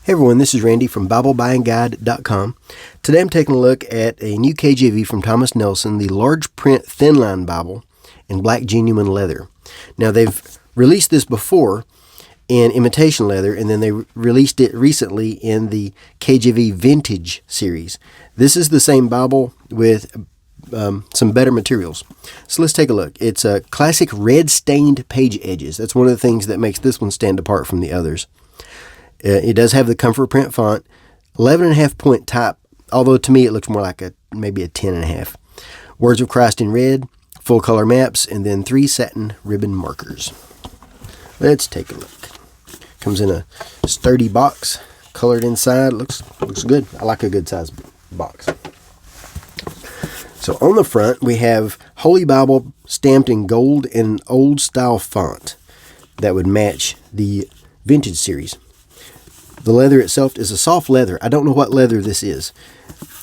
Hey everyone, this is Randy from BibleBuyingGuide.com. Today I'm taking a look at a new KJV from Thomas Nelson, the Large Print Thinline Bible in black genuine leather. Now they've released this before in imitation leather, and then they released it recently in the KJV Vintage series. This is the same Bible with some better materials. So let's take a look. It's a classic red stained page edges. That's one of the things that makes this one stand apart from the others. It does have the comfort print font, 11.5 point type, although to me it looks more like maybe a 10.5. Words of Christ in red, full color maps, and then 3 satin ribbon markers. Let's take a look. Comes in a sturdy box, colored inside. Looks good. I like a good size box. So on the front we have Holy Bible stamped in gold in an old style font that would match the Vintage series. The leather itself is a soft leather. I don't know what leather this is.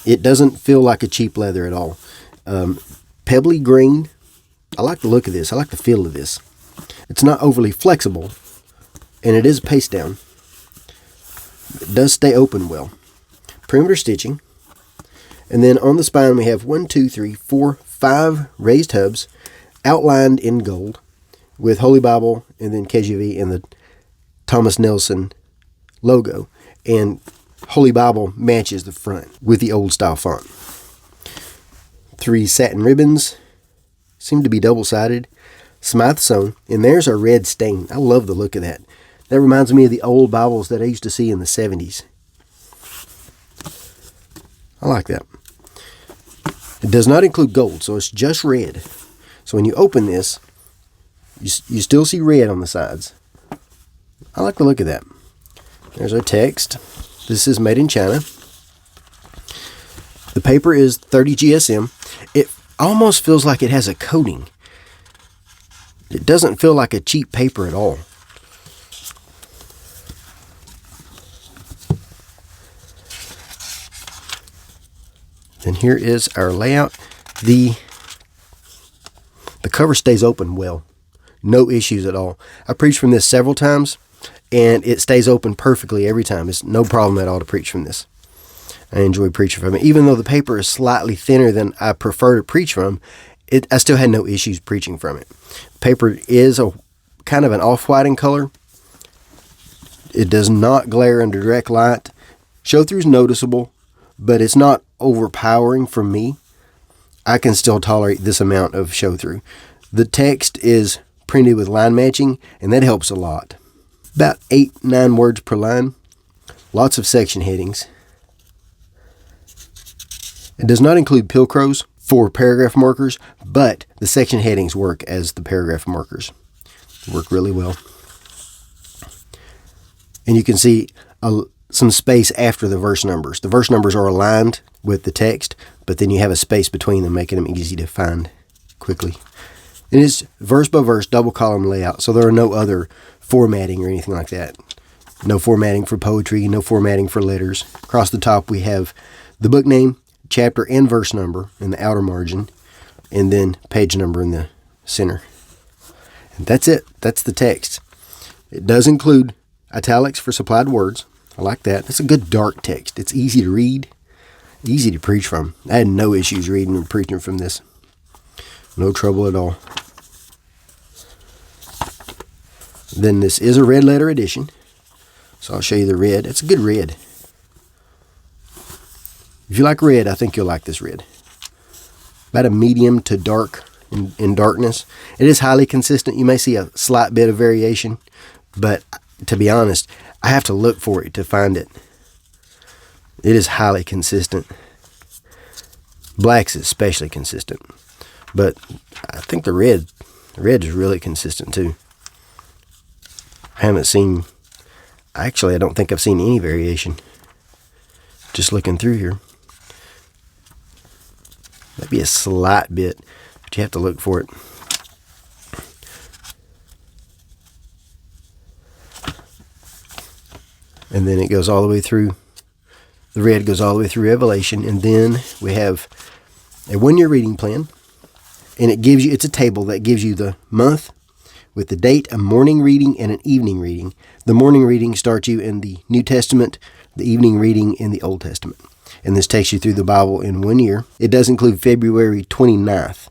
It doesn't feel like a cheap leather at all. Pebbly green. I like the look of this. I like the feel of this. It's not overly flexible, and it is paste down. It does stay open well. Perimeter stitching. And then on the spine we have 5 raised hubs outlined in gold with Holy Bible and then KJV and the Thomas Nelson logo, and Holy Bible matches the front with the old style font. 3 satin ribbons, seem to be double-sided, Smythe sewn, and there's our red stain. I love the look of that. That reminds me of the old Bibles that I used to see in the 70s. I like that. It does not include gold, so it's just red. So when you open this, you still see red on the sides. I like the look of that. There's our text. This is made in China. The paper is 30 GSM. It almost feels like it has a coating. It doesn't feel like a cheap paper at all. Then here is our layout. The cover stays open well. No issues at all. I preached from this several times, and it stays open perfectly every time. It's no problem at all to preach from this. I enjoy preaching from it. Even though the paper is slightly thinner than I prefer to preach from, I still had no issues preaching from it. Paper is a kind of an off-white in color. It does not glare under direct light. Show-through is noticeable, but it's not overpowering for me. I can still tolerate this amount of show-through. The text is printed with line matching, and that helps a lot. About 8-9 words per line. Lots of section headings. It does not include pilcrows for paragraph markers, but the section headings work as the paragraph markers. They work really well. And you can see some space after the verse numbers. The verse numbers are aligned with the text, but then you have a space between them, making them easy to find quickly. It is verse by verse, double column layout, so there are no other formatting or anything like that. No formatting for poetry, no formatting for letters. Across the top we have the book name, chapter and verse number in the outer margin, and then page number in the center. And that's it. That's the text. It does include italics for supplied words. I like that. It's a good dark text. It's easy to read, easy to preach from. I had no issues reading and preaching from this. No trouble at all. Then this is a red letter edition. So I'll show you the red. It's a good red. If you like red, I think you'll like this red. About a medium to dark in darkness. It is highly consistent. You may see a slight bit of variation, but to be honest, I have to look for it to find it. It is highly consistent. Black's especially consistent. But I think the red is really consistent too. I don't think I've seen any variation. Just looking through here. Maybe a slight bit, but you have to look for it. And then it goes all the way through. The red goes all the way through Revelation, and then we have a 1-year reading plan, and it's a table that gives you the month, with the date, a morning reading, and an evening reading. The morning reading starts you in the New Testament, the evening reading in the Old Testament. And this takes you through the Bible in 1 year. It does include February 29th.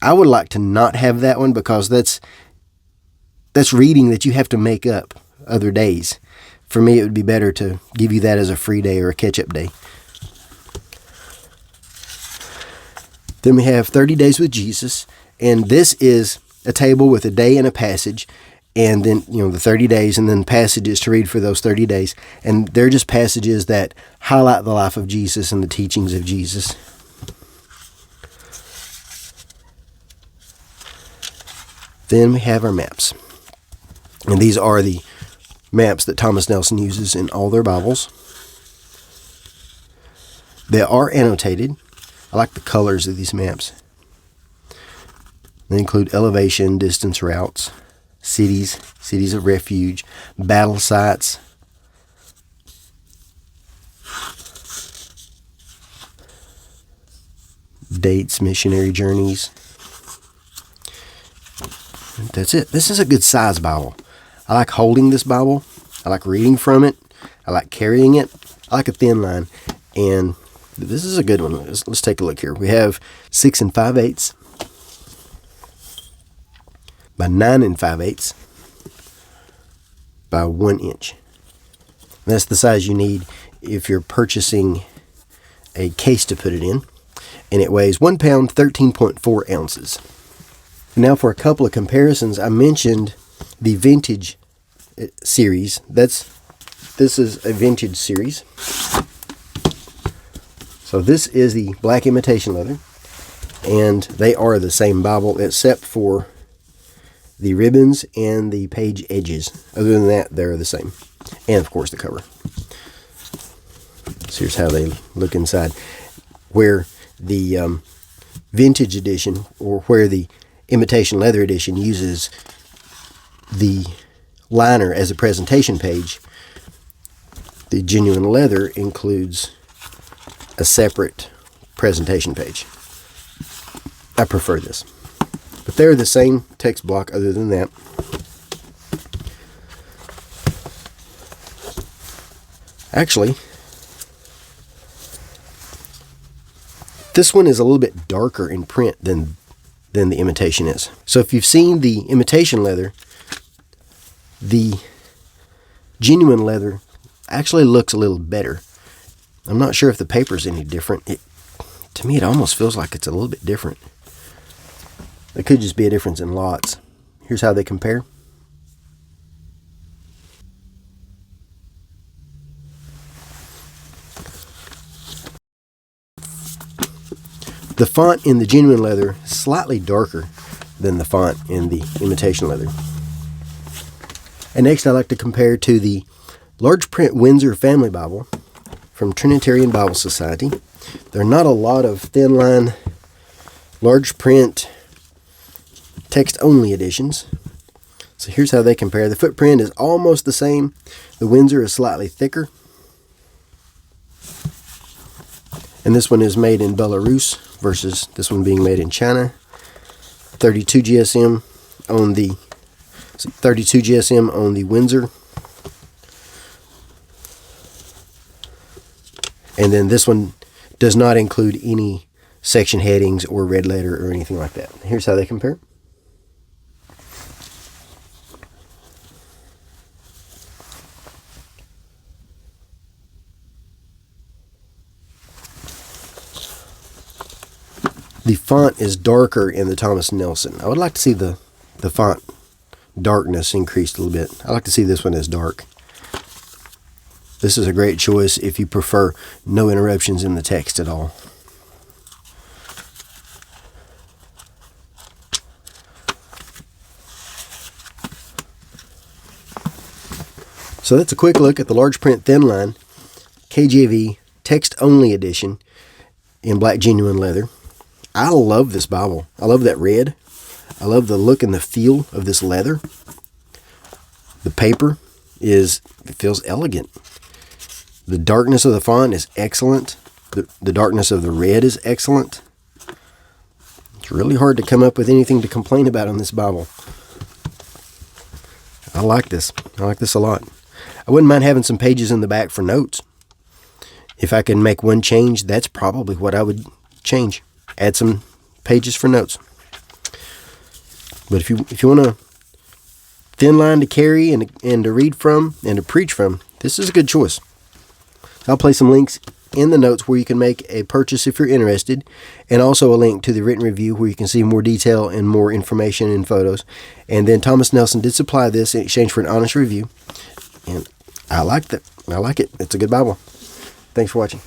I would like to not have that one because that's reading that you have to make up other days. For me, it would be better to give you that as a free day or a catch-up day. Then we have 30 Days with Jesus, and this is a table with a day and a passage, and then, the 30 days, and then passages to read for those 30 days. And they're just passages that highlight the life of Jesus and the teachings of Jesus. Then we have our maps. And these are the maps that Thomas Nelson uses in all their Bibles. They are annotated. I like the colors of these maps. They include elevation, distance routes, cities of refuge, battle sites, dates, missionary journeys. That's it. This is a good size Bible. I like holding this Bible. I like reading from it. I like carrying it. I like a thin line. And this is a good one. Let's take a look here. We have 6 5/8 by 9 5/8 by 1 inch. And that's the size you need if you're purchasing a case to put it in. And it weighs 1 pound, 13.4 ounces. Now for a couple of comparisons, I mentioned the vintage series. This is a vintage series. So this is the black imitation leather, and they are the same Bible except for the ribbons and the page edges. Other than that, they're the same. And of course the cover. So here's how they look inside. Where the vintage edition, or where the imitation leather edition uses the liner as a presentation page, the genuine leather includes a separate presentation page. I prefer this. But they're the same text block other than that. Actually, this one is a little bit darker in print than the imitation is. So if you've seen the imitation leather, the genuine leather actually looks a little better. I'm not sure if the paper's any different. To me, it almost feels like it's a little bit different. It could just be a difference in lots. Here's how they compare. The font in the genuine leather is slightly darker than the font in the imitation leather. And next, I'd like to compare to the Large Print Windsor Family Bible from Trinitarian Bible Society. There are not a lot of thin line, large print, text-only editions. So here's how they compare. The footprint is almost the same. The Windsor is slightly thicker. And this one is made in Belarus versus this one being made in China. 32 GSM on the Windsor. And then this one does not include any section headings or red letter or anything like that. Here's how they compare. The font is darker in the Thomas Nelson. I would like to see the font darkness increased a little bit. I like to see this one as dark. This is a great choice if you prefer no interruptions in the text at all. So that's a quick look at the Large Print Thinline KJV text-only edition in black genuine leather. I love this Bible. I love that red. I love the look and the feel of this leather. The paper it feels elegant. The darkness of the font is excellent. The darkness of the red is excellent. It's really hard to come up with anything to complain about on this Bible. I like this. I like this a lot. I wouldn't mind having some pages in the back for notes. If I can make one change, that's probably what I would change. Add some pages for notes. But if you want a thin line to carry and to read from and to preach from, this is a good choice. I'll place some links in the notes where you can make a purchase if you're interested, and also a link to the written review where you can see more detail and more information and photos. And then Thomas Nelson did supply this in exchange for an honest review, and I like that. I like it. It's a good Bible. Thanks for watching.